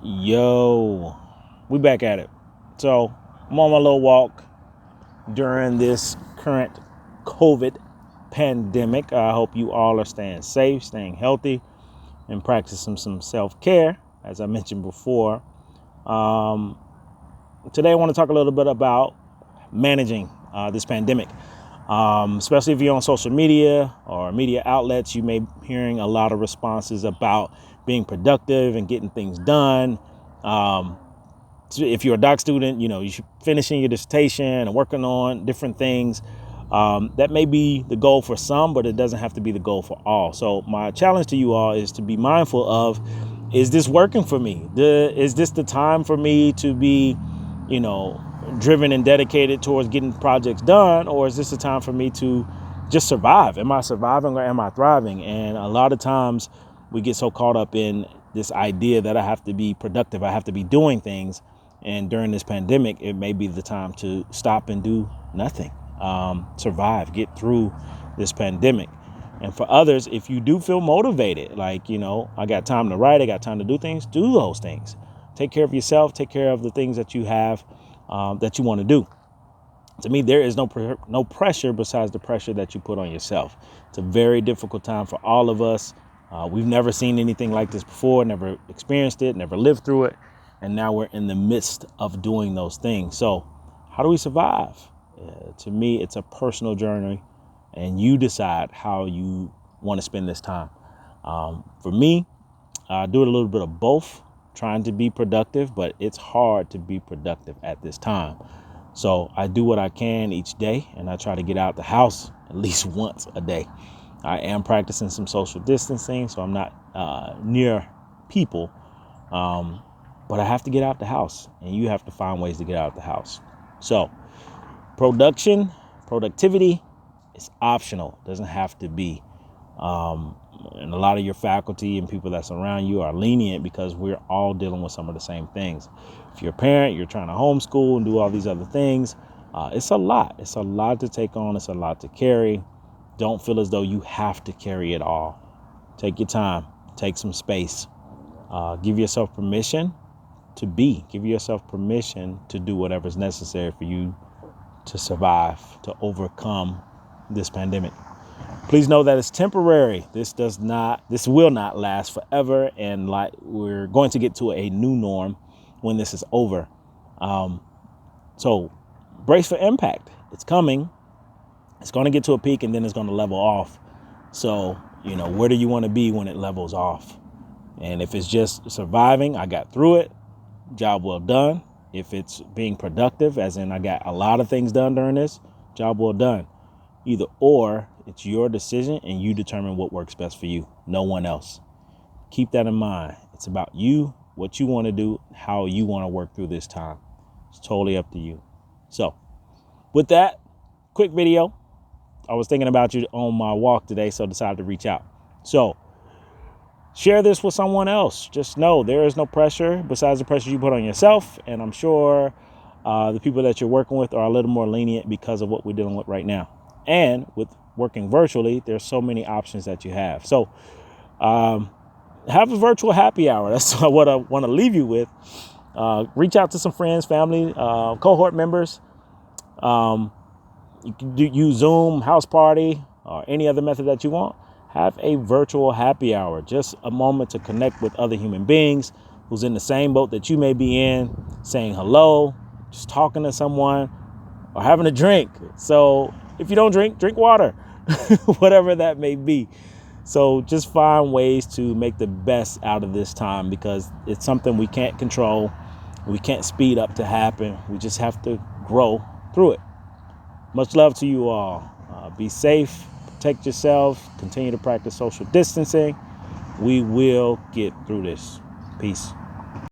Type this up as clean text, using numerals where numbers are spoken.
Yo, we back at it. So I'm on my little walk during this current COVID pandemic. I hope you all are staying safe, staying healthy, and practicing some self-care, as I mentioned before. Today I want to talk a little bit about managing this pandemic. Especially if you're on social media or media outlets, you may be hearing a lot of responses about being productive and getting things done. So if you're a doc student, you're finishing your dissertation and working on different things. That may be the goal for some, but it doesn't have to be the goal for all. So my challenge to you all is to be mindful of, is this working for me? Is this the time for me to be, driven and dedicated towards getting projects done? Or is this the time for me to just survive? Am I surviving or am I thriving? And a lot of times we get so caught up in this idea that I have to be productive, I have to be doing things. And during this pandemic, it may be the time to stop and do nothing, survive, get through this pandemic. And for others, if you do feel motivated, like, I got time to write, I got time to do things, do those things. Take care of yourself, take care of the things that you have that you want to do. To me, there is no pressure besides the pressure that you put on yourself. It's a very difficult time for all of us. We've never seen anything like this before, never experienced it, never lived through it. And now we're in the midst of doing those things. So how do we survive? To me, it's a personal journey, and you decide how you want to spend this time. For me, I do it a little bit of both, trying to be productive, but it's hard to be productive at this time. So I do what I can each day, and I try to get out the house at least once a day. I am practicing some social distancing, so I'm not near people, but I have to get out the house, and you have to find ways to get out the house. So productivity is optional. It doesn't have to be. And a lot of your faculty and people that surround you are lenient because we're all dealing with some of the same things. If you're a parent, you're trying to homeschool and do all these other things. It's a lot. It's a lot to take on. It's a lot to carry. Don't feel as though you have to carry it all. Take your time. Take some space. Give yourself permission to be. Give yourself permission to do whatever's necessary for you to survive, to overcome this pandemic. Please know that it's temporary. This will not last forever. And like, we're going to get to a new norm when this is over. So brace for impact. It's coming. It's going to get to a peak and then it's going to level off. So, where do you want to be when it levels off? And if it's just surviving, I got through it. Job well done. If it's being productive, as in I got a lot of things done during this, job well done. Either or, it's your decision and you determine what works best for you. No one else. Keep that in mind. It's about you, what you want to do, how you want to work through this time. It's totally up to you. So with that quick video, I was thinking about you on my walk today, so I decided to reach out. So share this with someone else. Just know there is no pressure besides the pressure you put on yourself. And I'm sure the people that you're working with are a little more lenient because of what we're dealing with right now. And with working virtually, there's so many options that you have. So have a virtual happy hour. That's what I want to leave you with. Reach out to some friends, family, cohort members. You can use Zoom, house party, or any other method that you want. Have a virtual happy hour, just a moment to connect with other human beings who's in the same boat that you may be in, saying hello, just talking to someone, or having a drink. So if you don't drink water, whatever that may be. So just find ways to make the best out of this time, because it's something we can't control. We can't speed up to happen. We just have to grow through it. Much love to you all. Be safe, protect yourself, continue to practice social distancing. We will get through this. Peace.